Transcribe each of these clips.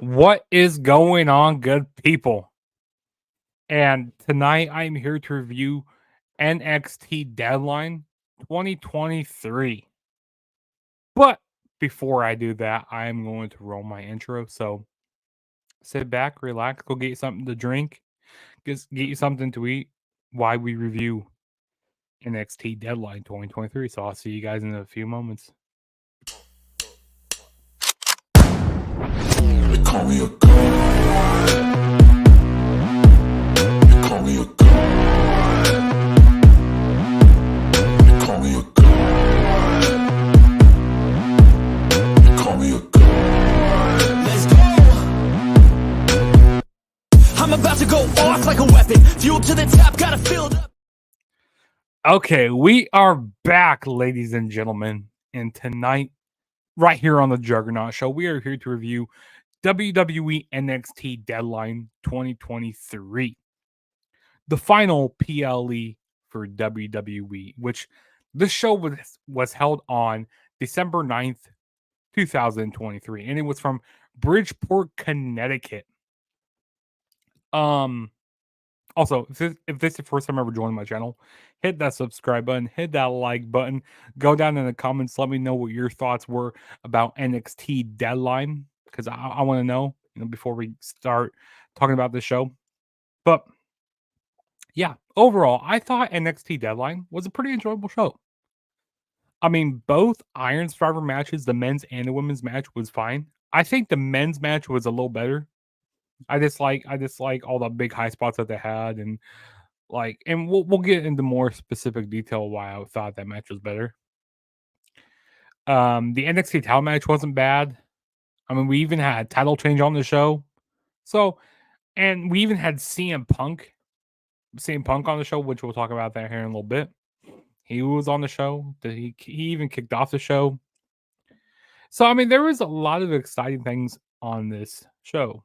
What is going on, good people? And tonight I'm here to review NXT Deadline 2023. But before I do that, I'm going to roll my intro. So sit back, relax, go get you something to drink, get you something to eat while we review NXT Deadline 2023. So I'll see you guys in a few moments. They call me a god. They call me a god. They call me a god. They call me a god. Let's go. I'm about to go off like a weapon. Fuel to the top, got it filled up. Okay, we are back, ladies and gentlemen. And tonight, right here on the Juggernaut Show, we are here to review WWE NXT Deadline 2023, the final PLE for WWE, which this show was held on December 9th, 2023, and it was from Bridgeport, Connecticut. Also, if this is the first time ever joining my channel, hit that subscribe button, hit that like button, go down in the comments, let me know what your thoughts were about NXT Deadline, because I want to know, before we start talking about the show. But yeah, overall, I thought NXT Deadline was a pretty enjoyable show. I mean, both Iron Survivor matches, the men's and the women's match, was fine. I think the men's match was a little better. I just like all the big high spots that they had, and we'll get into more specific detail why I thought that match was better. The NXT title match wasn't bad. I mean, we even had a title change on the show. So, and we even had CM Punk on the show, which we'll talk about that here in a little bit. He was on the show. He even kicked off the show. So, I mean, there was a lot of exciting things on this show.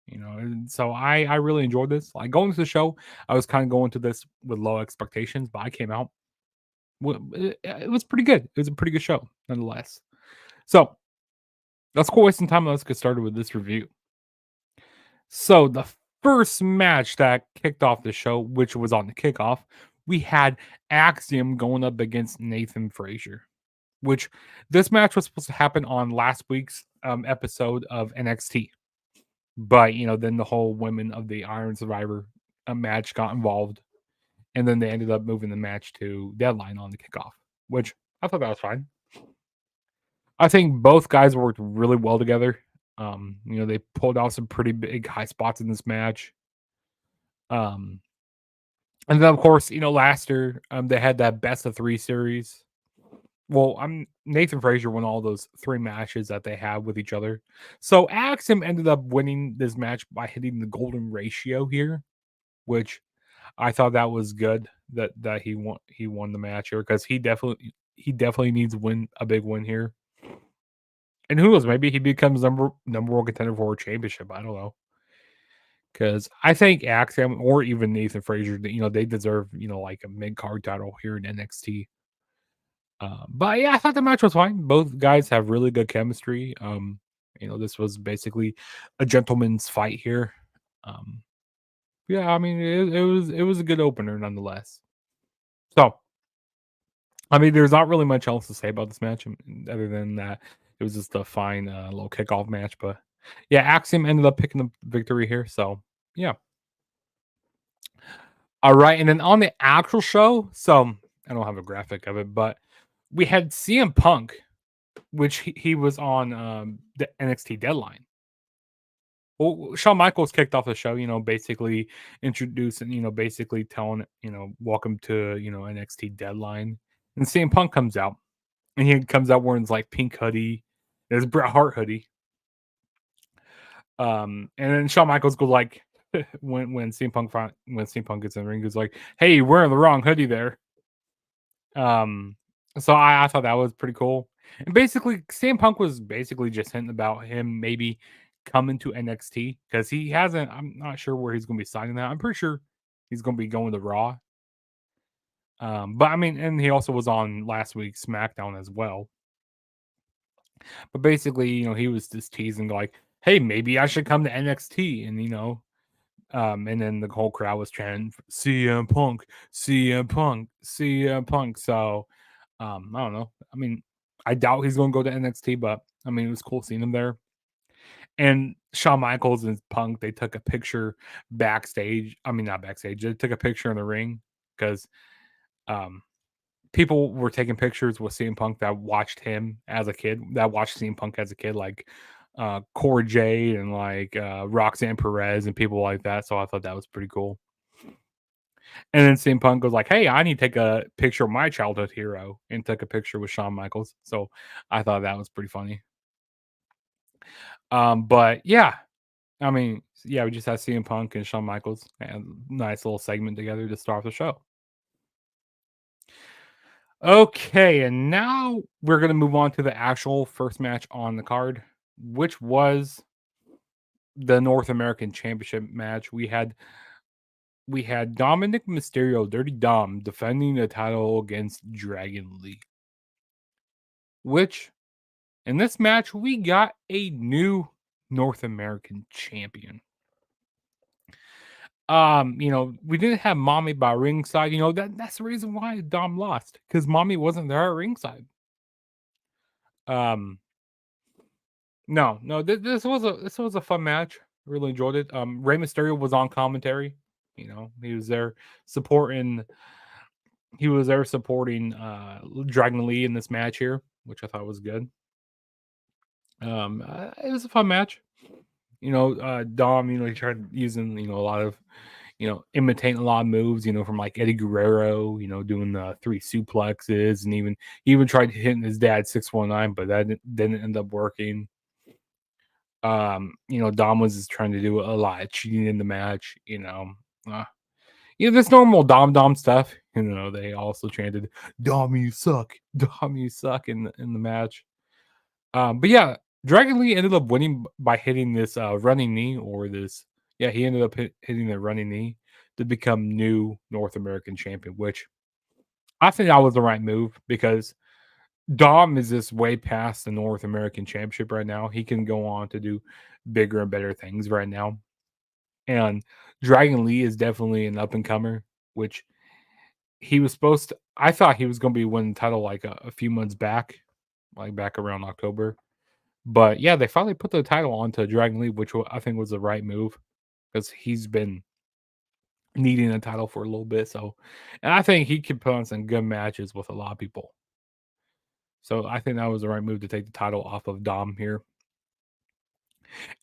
And so I really enjoyed this. Like, going to the show, I was kind of going to this with low expectations, but I came out. It was pretty good. It was a pretty good show, nonetheless. So let's go waste some time. Let's get started with this review. So the first match that kicked off the show, which was on the kickoff, we had Axiom going up against Nathan Frazier, which this match was supposed to happen on last week's episode of NXT. But, then the whole Women of the Iron Survivor match got involved. And then they ended up moving the match to Deadline on the kickoff, which I thought that was fine. I think both guys worked really well together. They pulled out some pretty big high spots in this match. And then, of course, last year, they had that best of 3 series. Well, Nathan Frazier won all those 3 matches that they had with each other. So Axiom ended up winning this match by hitting the golden ratio here, which I thought that was good that he won the match here, because he definitely needs a big win here. And who knows, maybe he becomes number 1 contender for a championship. I don't know. Because I think Axiom or even Nathan Frazier, they deserve, like a mid-card title here in NXT. But yeah, I thought the match was fine. Both guys have really good chemistry. This was basically a gentleman's fight here. Yeah, I mean, it was a good opener nonetheless. So, I mean, there's not really much else to say about this match other than that it was just a fine little kickoff match. But yeah, Axiom ended up picking the victory here. So yeah. All right, and then on the actual show, so I don't have a graphic of it, but we had CM Punk, which he was on the NXT Deadline. Well, Shawn Michaels kicked off the show, basically introducing, basically telling, welcome to, NXT Deadline. And CM Punk comes out, and he comes out wearing his like pink hoodie, his Bret Hart hoodie. And then Shawn Michaels goes like, when CM Punk gets in the ring, goes like, "Hey, you're wearing the wrong hoodie there." So I thought that was pretty cool. And basically, CM Punk was basically just hinting about him maybe coming to NXT, because he hasn't. I'm not sure where he's going to be signing that. I'm pretty sure he's going to be going to Raw. But I mean, and he also was on last week's SmackDown as well. But basically, he was just teasing like, hey, maybe I should come to NXT, and and then the whole crowd was chanting CM Punk, CM Punk, CM Punk. So I don't know. I mean, I doubt he's going to go to NXT, but I mean, it was cool seeing him there. And Shawn Michaels and Punk, they took a picture backstage. I mean, not backstage. They took a picture in the ring because um, people were taking pictures with CM Punk that watched him as a kid, that watched CM Punk as a kid, like Core J and like Roxanne Perez and people like that. So I thought that was pretty cool. And then CM Punk goes like, "Hey, I need to take a picture of my childhood hero," and took a picture with Shawn Michaels. So I thought that was pretty funny. But yeah, I mean, yeah, we just had CM Punk and Shawn Michaels and nice little segment together to start the show. Okay, and now we're gonna move on to the actual first match on the card, which was the North American Championship match. We had Dominic Mysterio, Dirty Dom, defending the title against Dragon Lee. Which in this match we got a new North American champion. We didn't have Mommy by ringside. That's the reason why Dom lost, because Mommy wasn't there at ringside. Um, no, no, this was a fun match. Really enjoyed it. Rey Mysterio was on commentary. He was there supporting. He was there supporting Dragon Lee in this match here, which I thought was good. It was a fun match. Dom, he tried using, a lot of, imitating a lot of moves, from like Eddie Guerrero, doing the 3 suplexes, and he even tried hitting his dad 619, but that didn't end up working. Dom was just trying to do a lot of cheating in the match, this normal Dom stuff. They also chanted "Dom, you suck, Dom, you suck" in the match. But yeah, Dragon Lee ended up winning by hitting this running knee, or this. Yeah, he ended up hitting the running knee to become new North American champion, which I think that was the right move, because Dom is just way past the North American championship right now. He can go on to do bigger and better things right now. And Dragon Lee is definitely an up and comer, which he was supposed to. I thought he was going to be winning the title like a few months back, like back around October. But yeah, they finally put the title onto Dragon Lee, which I think was the right move, because he's been needing a title for a little bit. So, and I think he could put on some good matches with a lot of people. So I think that was the right move to take the title off of Dom here.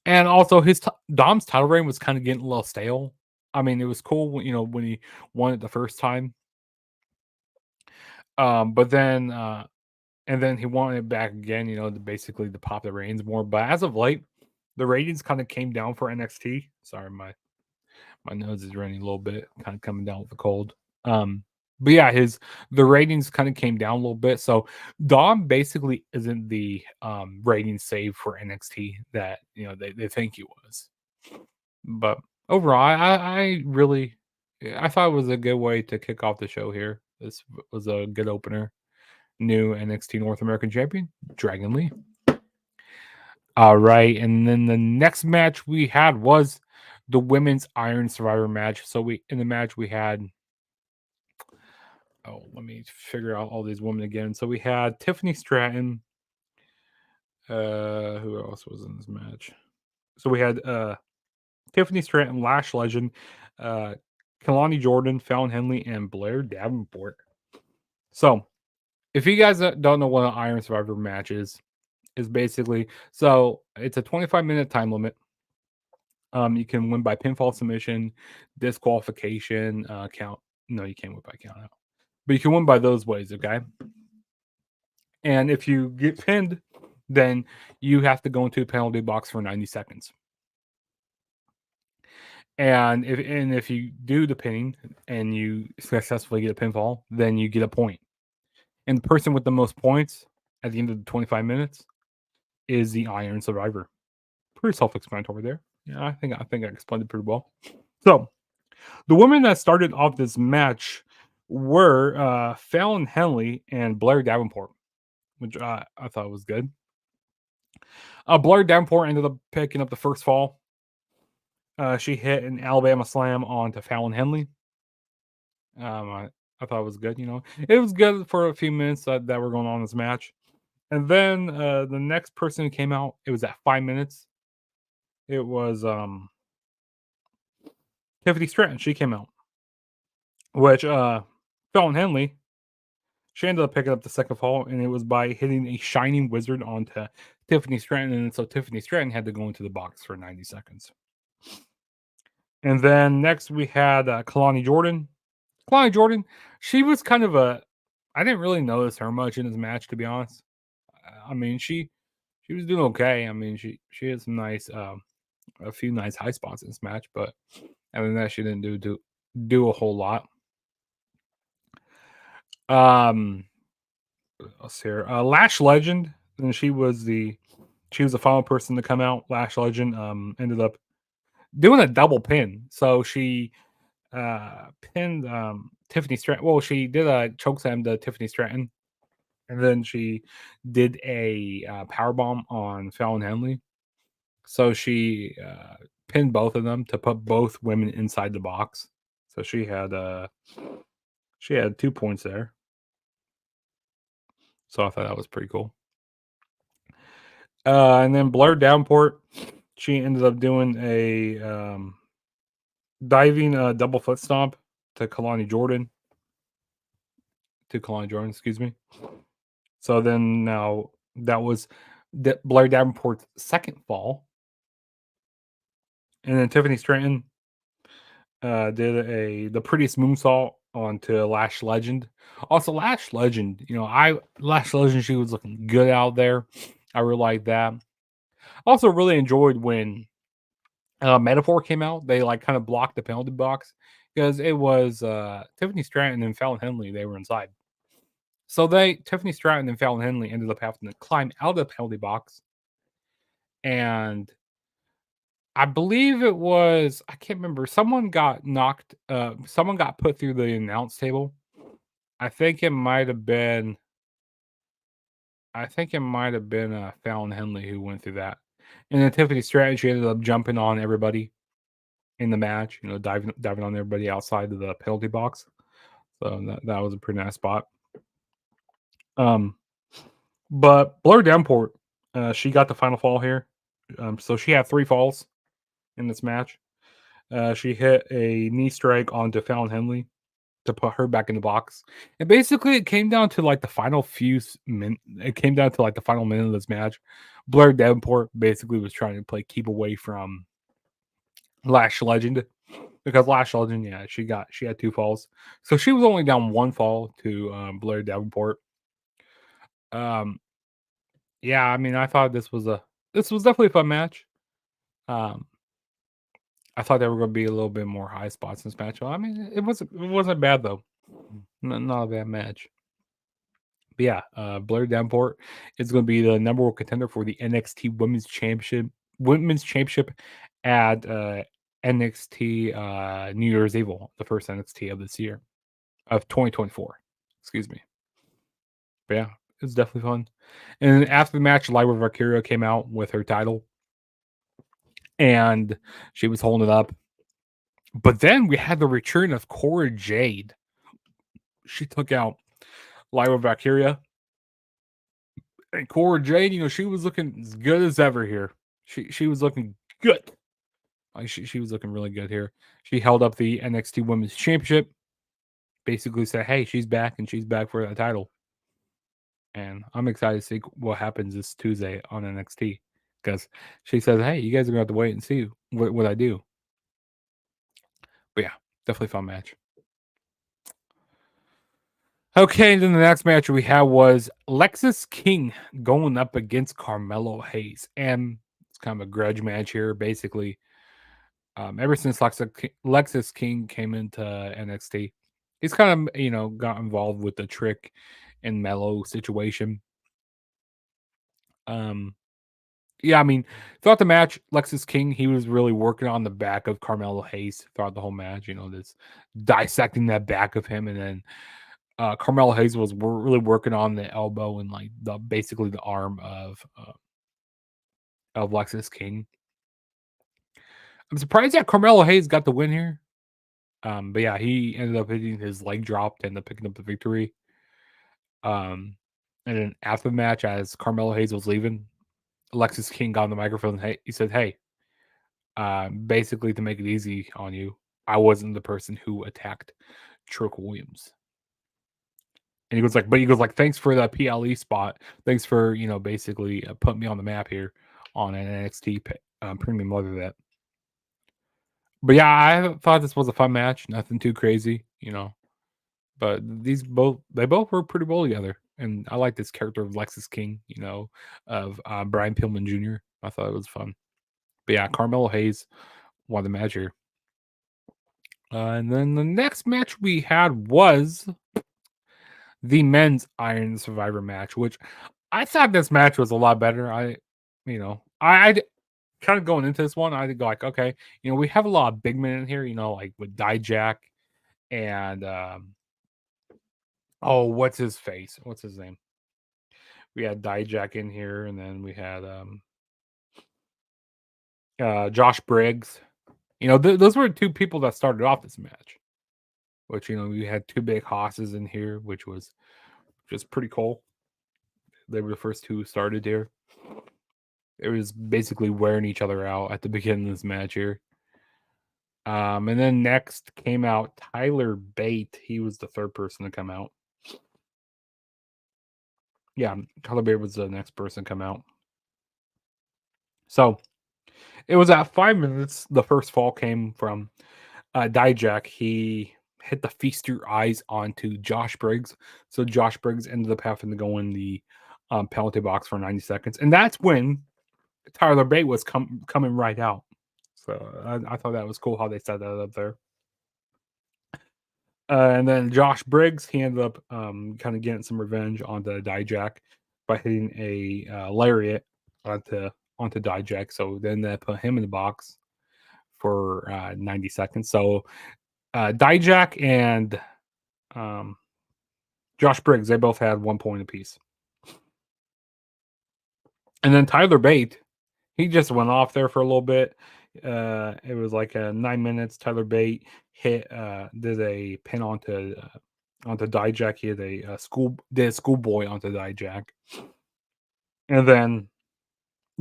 And also, Dom's title reign was kind of getting a little stale. I mean, it was cool when he won it the first time. But then and then he won it back again, basically to pop the reins more. But as of late, the ratings kind of came down for NXT. Sorry, my nose is running a little bit, kind of coming down with the cold. But yeah, the ratings kind of came down a little bit. So Dom basically isn't the rating save for NXT that they think he was. But overall, I thought it was a good way to kick off the show here. This was a good opener. New NXT North American Champion, Dragon Lee. All right, and then the next match we had was the Women's Iron Survivor match. So in the match we had, let me figure out all these women again. So we had Tiffany Stratton. Who else was in this match? So we had Tiffany Stratton, Lash Legend, Kalani Jordan, Fallon Henley, and Blair Davenport. So if you guys don't know what an Iron Survivor match is basically, so it's a 25-minute time limit. You can win by pinfall, submission, disqualification, count. No, you can't win by count out, but you can win by those ways. Okay. And if you get pinned, then you have to go into a penalty box for 90 seconds. And if you do the pinning and you successfully get a pinfall, then you get a point. And the person with the most points at the end of the 25 minutes is the Iron Survivor. Pretty self-explanatory there. Yeah, I think I explained it pretty well. So the women that started off this match were Fallon Henley and Blair Davenport, which I thought was good. Blair Davenport ended up picking up the first fall. She hit an Alabama slam onto Fallon Henley. I thought it was good. It was good for a few minutes that were going on in this match. And then the next person who came out, it was at 5 minutes. It was Tiffany Stratton. She came out, which Fallon Henley, she ended up picking up the second fall, and it was by hitting a Shining Wizard onto Tiffany Stratton. And so Tiffany Stratton had to go into the box for 90 seconds. And then next we had Kalani Jordan. Kalani Jordan, she was kind of I didn't really notice her much in this match, to be honest. I mean, she was doing okay. I mean, she had some nice, a few nice high spots in this match, but other than that, she didn't do a whole lot. Let's see here. Lash Legend, and she was the final person to come out. Lash Legend ended up doing a double pin. So she pinned Tiffany Stratton. Well, she did a chokeslam to Tiffany Stratton, and then she did a power bomb on Fallon Henley. So she pinned both of them to put both women inside the box. So she had 2 points there. So I thought that was pretty cool. And then Blair Davenport, she ended up doing a diving double foot stomp to Kalani Jordan. Excuse me. So then now that was Blair Davenport's second fall. And then Tiffany Stratton did the prettiest moonsault onto Lash Legend. Also, Lash Legend, Lash Legend, she was looking good out there. I really like that. Also, really enjoyed when Metaphor came out. They kind of blocked the penalty box because it was Tiffany Stratton and Fallon Henley. They were inside. So Tiffany Stratton and Fallon Henley ended up having to climb out of the penalty box. And I believe it was, I can't remember, someone got knocked, someone got put through the announce table. I think it might have been Fallon Henley who went through that. And then Tiffany Stratton, she ended up jumping on everybody in the match, diving on everybody outside of the penalty box. So that was a pretty nice spot. But Blair Davenport, she got the final fall here. So she had 3 falls in this match. She hit a knee strike onto Fallon Henley to put her back in the box. And basically it came down to the final the final minute of this match. Blair Davenport basically was trying to keep away from Lash Legend, because Lash Legend, she had 2 falls. So she was only down 1 fall to Blair Davenport. Yeah, I mean, I thought this was definitely a fun match. I thought there were going to be a little bit more high spots in this match. I mean, it wasn't bad though. Not a bad match. But yeah, Blair Davenport is going to be the #1 contender for the NXT Women's Championship at NXT New Year's Eve, the first NXT of this year, of 2024. Excuse me. But yeah, it was definitely fun. And after the match, Lyra Valkyria came out with her title, and she was holding it up. But then we had the return of Cora Jade. She took out Lyra Valkyria. And Cora Jade, she was looking as good as ever here. She was looking good. She was looking really good here. She held up the NXT Women's Championship. Basically said, hey, she's back, and she's back for that title. And I'm excited to see what happens this Tuesday on NXT. Because she says, hey, you guys are going to have to wait and see what I do. But yeah, definitely fun match. Okay, then the next match we had was Lexis King going up against Carmelo Hayes. And it's kind of a grudge match here, basically. Ever since Lexis King came into NXT, he's kind of, got involved with the Trick and Mello situation. Yeah, I mean, throughout the match, Lexis King, he was really working on the back of Carmelo Hayes throughout the whole match, this dissecting that back of him. And then Carmelo Hayes was really working on the elbow and basically the arm of of Lexis King. I'm surprised that Carmelo Hayes got the win here. But yeah, he ended up hitting his leg dropped and picking up the victory. And then after the match, as Carmelo Hayes was leaving, Alexis King got on the microphone. Hey, he said, "Hey, basically to make it easy on you, I wasn't the person who attacked Trick Williams." And he goes like, "Thanks for the PLE spot. Thanks for basically putting me on the map here on an NXT premium leather that." But yeah, I thought this was a fun match. Nothing too crazy, But they both work pretty well together, and I like this character of Lexis King, of Brian Pillman Jr. I thought it was fun. But yeah, Carmelo Hayes won the match here. And then the next match we had was the men's Iron Survivor match, which I thought this match was a lot better. I kind of going into this one, I go like, okay, we have a lot of big men in here, like with Dijak and oh, what's his face? What's his name? We had Dijak in here, and then we had Josh Briggs. Those were two people that started off this match. Which we had two big hosses in here, which was just pretty cool. They were the first two who started here. It was basically wearing each other out at the beginning of this match here. And then next came out Tyler Bate. He was the third person to come out. Yeah, Tyler Bate was the next person to come out. So it was at 5 minutes. The first fall came from Dijak. He hit the feast your eyes onto Josh Briggs. So Josh Briggs ended up having to go in the penalty box for 90 seconds. And that's when Tyler Bate was coming right out. So I thought that was cool how they set that up there. And then Josh Briggs, he ended up kind of getting some revenge onto Dijak by hitting a lariat onto Dijak. So then they put him in the box for 90 seconds. So Dijak and Josh Briggs, they both had 1 point apiece. And then Tyler Bate, he just went off there for a little bit. It was like 9 minutes. Tyler Bate did a pin onto Dijak. He had a schoolboy onto Dijak, and then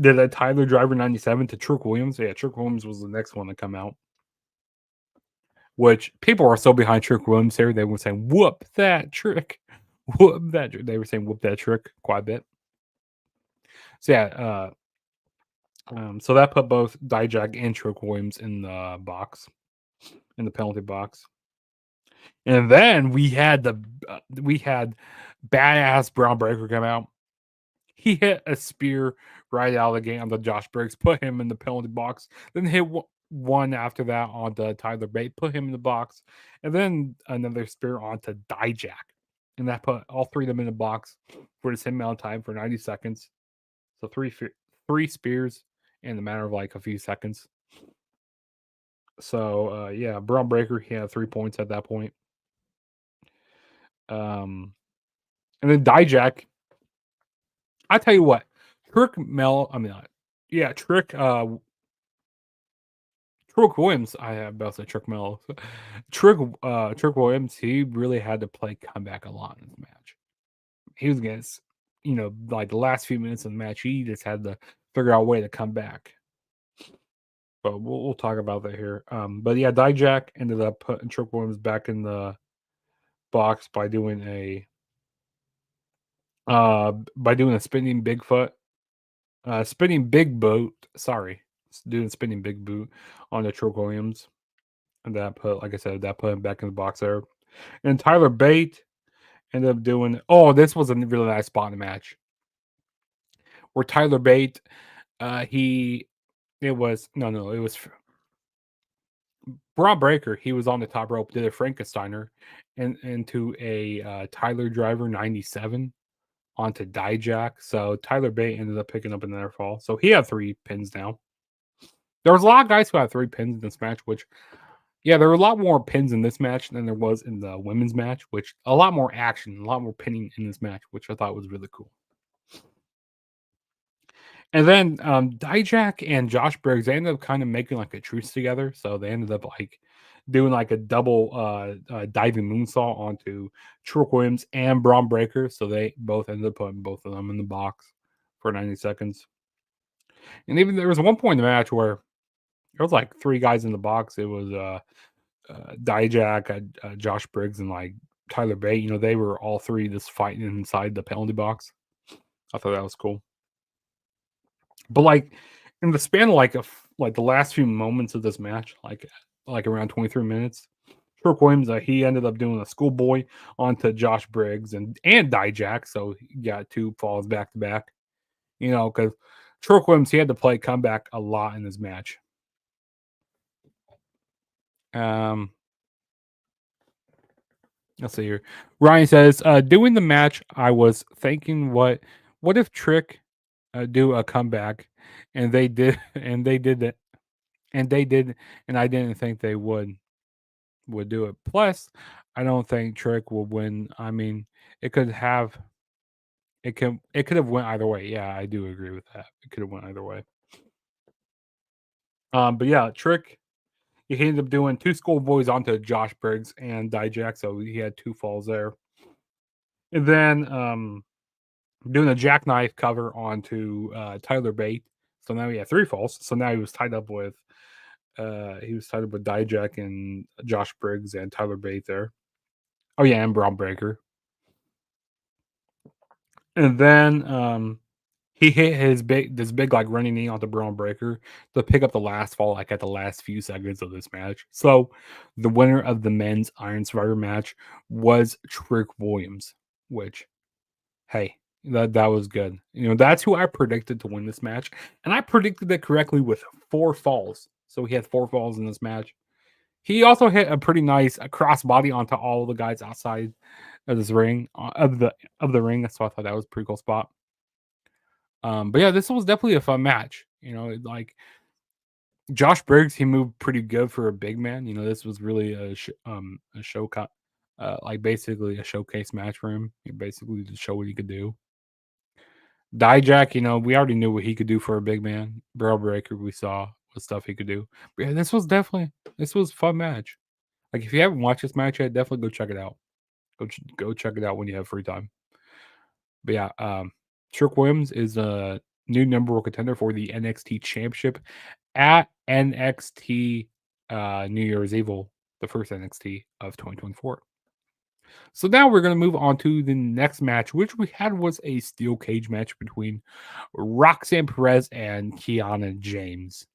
did a Tyler Driver 97 to Trick Williams. Yeah, Trick Williams was the next one to come out. Which people are so behind Trick Williams here. They were saying, "Whoop that trick, whoop that." They were saying, "Whoop that trick" quite a bit. So yeah, so that put both Dijak and Trick Williams in the box, in the penalty box. And then we had badass Brown Breaker come out. He hit a spear right out of the game on the Josh Briggs, put him in the penalty box. Then hit one after that on the Tyler Bate, put him in the box, and then another spear onto Dijak, and that put all three of them in the box for the same amount of time for 90 seconds. So three spears in the matter of like a few seconds. So yeah, Braun Breaker, he had 3 points at that point. And then Dijak, I tell you what, Trick Williams. I have about to say Trick Mel. Trick Williams, he really had to play comeback a lot in this match. He was against, like the last few minutes of the match, he just had to figure out a way to come back. But we'll talk about that here. But yeah, Dijak ended up putting Trick Williams back in the box by doing a spinning Bigfoot, spinning big boot. Sorry, doing spinning big boot on the Trick Williams, and that put, like I said, that put him back in the box there. And Tyler Bate ended up doing. Oh, this was a really nice spot in the match where Tyler Bate, it was Braun Breaker. He was on the top rope, did a Frankensteiner, and into a Tyler Driver 97 onto Dijak. So Tyler Bate ended up picking up another fall. So he had 3 pins now. There was a lot of guys who had 3 pins in this match, which, yeah, there were a lot more pins in this match than there was in the women's match, which a lot more action, a lot more pinning in this match, which I thought was really cool. And then Dijak and Josh Briggs, they ended up kind of making like a truce together. So they ended up like doing like a double diving moonsault onto Trick Williams and Braun Breaker. So they both ended up putting both of them in the box for 90 seconds. And even there was one point in the match where there was like three guys in the box. It was Dijak, Josh Briggs, and like Tyler Bate. You know, they were all three just fighting inside the penalty box. I thought that was cool. But like in the span of like the last few moments of this match, like around 23 minutes, Trick Williams he ended up doing a schoolboy onto Josh Briggs and Dijak, so he got two falls back to back. You know, because Trick Williams he had to play comeback a lot in this match. Um, let's see here. Ryan says, doing the match, I was thinking, what if Trick do a comeback, and they did, and they did it, and they did, and I didn't think they would do it. Plus, I don't think Trick will win. I mean, it could have, it could have went either way. Yeah, I do agree with that. It could have went either way. But yeah, Trick. He ended up doing two schoolboys onto Josh Briggs and Dijak, so he had two falls there. And then doing a jackknife cover onto Tyler Bate. So now he had three falls. So now he was tied up with Dijak and Josh Briggs and Tyler Bate there. Oh yeah, and Braun Breaker. And then he hit this big like running knee onto Braun Breaker to pick up the last fall like at the last few seconds of this match. So the winner of the men's Iron Survivor match was Trick Williams, which hey, that was good. You know, that's who I predicted to win this match. And I predicted it correctly with four falls. So he had four falls in this match. He also hit a pretty nice crossbody onto all the guys outside of this ring of the ring. So I thought that was a pretty cool spot. But yeah, this was definitely a fun match. You know, like Josh Briggs, he moved pretty good for a big man. You know, this was really a show cut, like basically a showcase match for him. Basically to show what he could do. Dijak, you know, we already knew what he could do for a big man. Brawl Breaker, we saw what stuff he could do. But yeah, this was a fun match. Like if you haven't watched this match yet, definitely go check it out. Go check it out when you have free time. But yeah, Trick Williams is a new number one contender for the NXT Championship at NXT New Year's Evil, the first NXT of 2024. So now we're going to move on to the next match, which we had was a steel cage match between Roxanne Perez and Kiana James.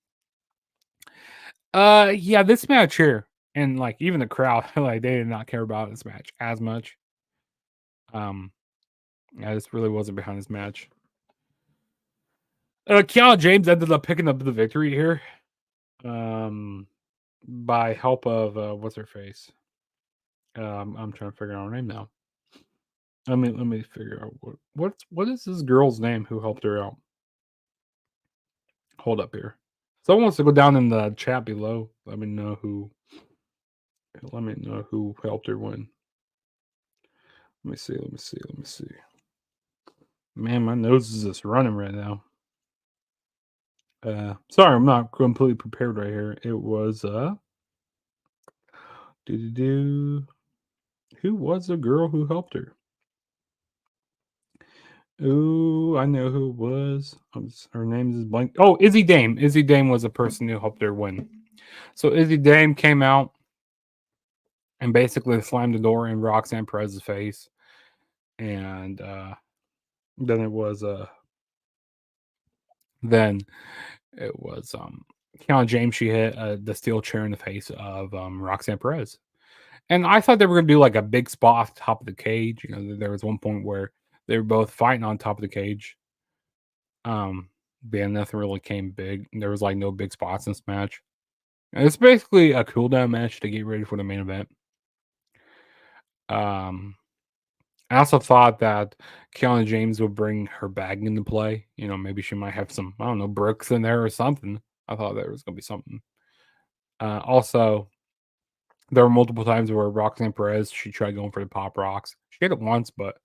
Yeah, this match here, and like even the crowd, like they did not care about this match as much. Yeah, this really wasn't behind this match. Kiana James ended up picking up the victory here. By help of what's her face? I'm trying to figure out her name now. Let me figure out what is this girl's name who helped her out. Hold up here. Someone wants to go down in the chat below. Let me know who helped her win. Let me see. Man, my nose is just running right now. Sorry, I'm not completely prepared right here. It was who was the girl who helped her? Oh, I know who it was. Her name is blank. Oh, Izzy Dame. Izzy Dame was the person who helped her win. So Izzy Dame came out and basically slammed the door in Roxanne Perez's face. And then it was Kiana James. She hit the steel chair in the face of Roxanne Perez. And I thought they were going to do like a big spot off the top of the cage. You know, there was one point where they were both fighting on top of the cage. But nothing really came big. There was like no big spots in this match. And it's basically a cool down match to get ready for the main event. I also thought that Kiana James would bring her bag into play. You know, maybe she might have some, I don't know, bricks in there or something. I thought there was going to be something. Also, there were multiple times where Roxanne Perez, she tried going for the pop rocks. She hit it once, but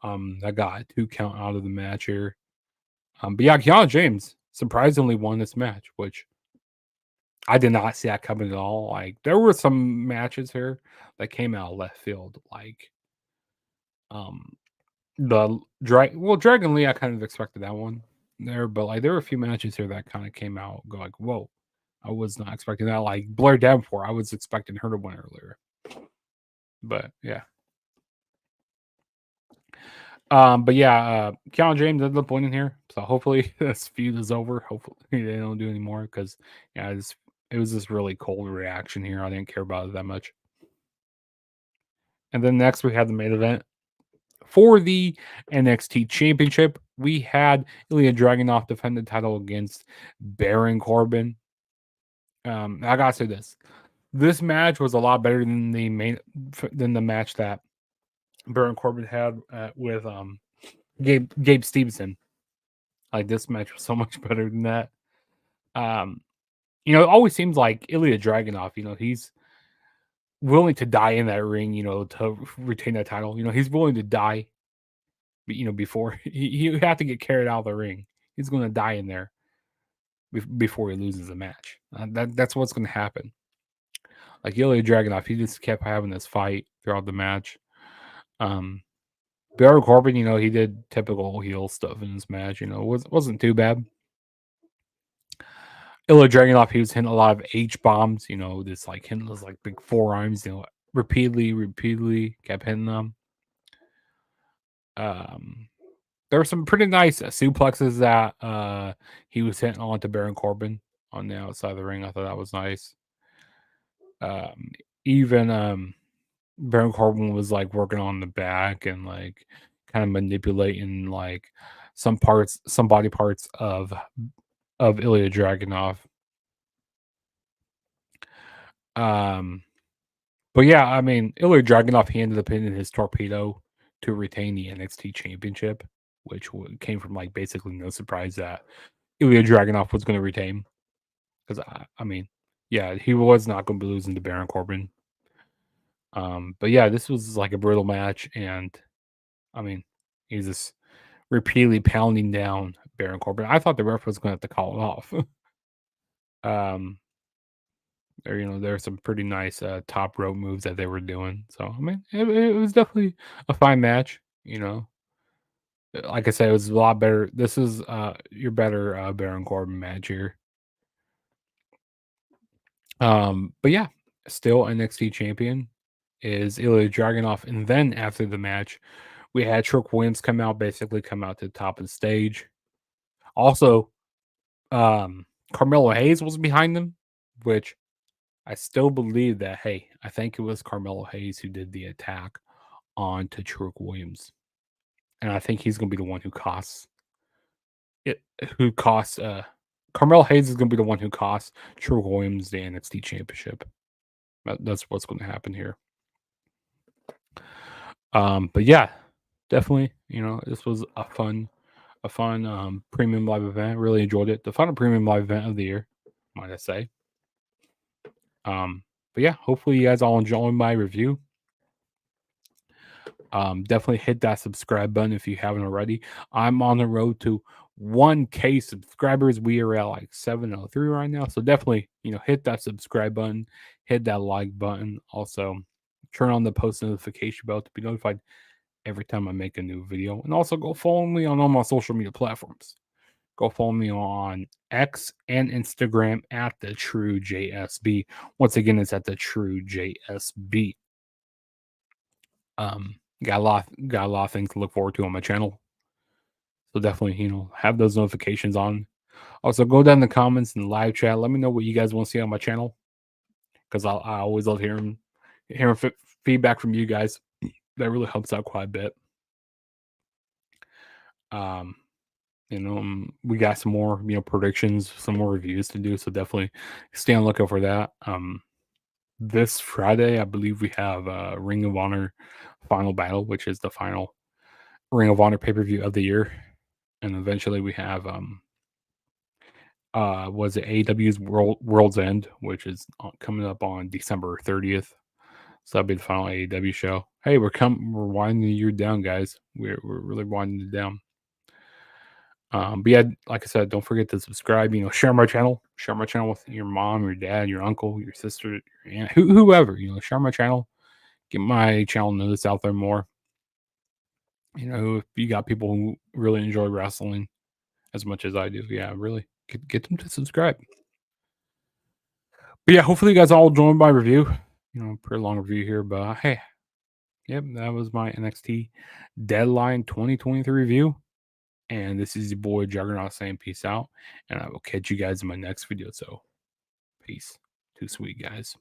that got a 2 count out of the match here. But yeah, Keanu James surprisingly won this match, which I did not see that coming at all. Like there were some matches here that came out of left field, like um Dragon Lee. I kind of expected that one there, but like there were a few matches here that kind of came out go like, whoa, I was not expecting that. Like Blair Davenport, I was expecting her to win earlier, but yeah. But yeah, Keanu James ended up winning here, so hopefully this feud is over. Hopefully they don't do any more because yeah, it was this really cold reaction here. I didn't care about it that much. And then next we had the main event for the NXT Championship. We had Ilya Dragunov defend the title against Baron Corbin. I gotta say this match was a lot better than the match that Baron Corbin had with Gabe Stevenson. Like this match was so much better than that. It always seems like Ilya Dragunov, he's willing to die in that ring, to retain that title. He's willing to die, before he have to get carried out of the ring. He's going to die in there before he loses a match. That's what's going to happen. Like Ilya Dragunov, he just kept having this fight throughout the match. Baron Corbin, he did typical heel stuff in this match. Wasn't too bad. Ilya Dragunov, he was hitting a lot of H bombs. This like hitting those like big forearms. Repeatedly kept hitting them. There were some pretty nice suplexes that he was hitting onto Baron Corbin on the outside of the ring. I thought that was nice. Even Baron Corbin was like working on the back and like kind of manipulating like some body parts of Ilya Dragunov. But yeah, I mean, Ilya Dragunov, he ended up hitting his torpedo to retain the NXT Championship, which came from like basically no surprise that Ilya Dragunov was going to retain. Because I mean, yeah, he was not going to be losing to Baron Corbin. But yeah, this was like a brutal match, and I mean, he's just repeatedly pounding down Baron Corbin. I thought the ref was going to have to call it off. There are some pretty nice top rope moves that they were doing. So I mean, it was definitely a fine match. Like I said, it was a lot better. This is your better Baron Corbin match here. But yeah, still NXT champion is Ilya Dragunov, and then after the match, we had Trick Williams come out to the top of the stage. Also, Carmelo Hayes was behind them, which I still believe that. Hey, I think it was Carmelo Hayes who did the attack onto Trick Williams, and I think he's going to be the one who costs it. Carmelo Hayes is going to be the one who costs Trick Williams the NXT championship. That's what's going to happen here. But yeah, definitely, this was a fun premium live event. Really enjoyed it. The final premium live event of the year, might I say. But yeah, hopefully you guys all enjoy my review. Definitely hit that subscribe button if you haven't already. I'm on the road to 1K subscribers. We are at like 703 right now. So definitely, hit that subscribe button, hit that like button. Also, turn on the post notification bell to be notified every time I make a new video. And also go follow me on all my social media platforms. Go follow me on X and Instagram at the True JSB. Once again, it's at the True JSB. Got a lot of things to look forward to on my channel. So definitely, have those notifications on. Also, go down in the comments and live chat. Let me know what you guys want to see on my channel, because I always love hearing feedback from you guys. That really helps out quite a bit. We got some more, predictions, some more reviews to do. So definitely stay on lookout for that. This Friday, I believe we have Ring of Honor Final Battle, which is the final Ring of Honor pay-per-view of the year. And eventually we have was it AEW's World's End, which is coming up on December 30th. So that'll be the final AEW show. Hey, we're winding the year down, guys. We're really winding it down. But yeah, like I said, don't forget to subscribe. Share my channel. Share my channel with your mom, your dad, your uncle, your sister, your aunt, whoever. Share my channel. Get my channel notice out there more. If you got people who really enjoy wrestling as much as I do, yeah, really get them to subscribe. But yeah, hopefully you guys all enjoyed my review. Pretty long review here, but hey, yep, that was my NXT Deadline 2023 review. And this is your boy Juggernaut saying peace out. And I will catch you guys in my next video. So peace. Too sweet, guys.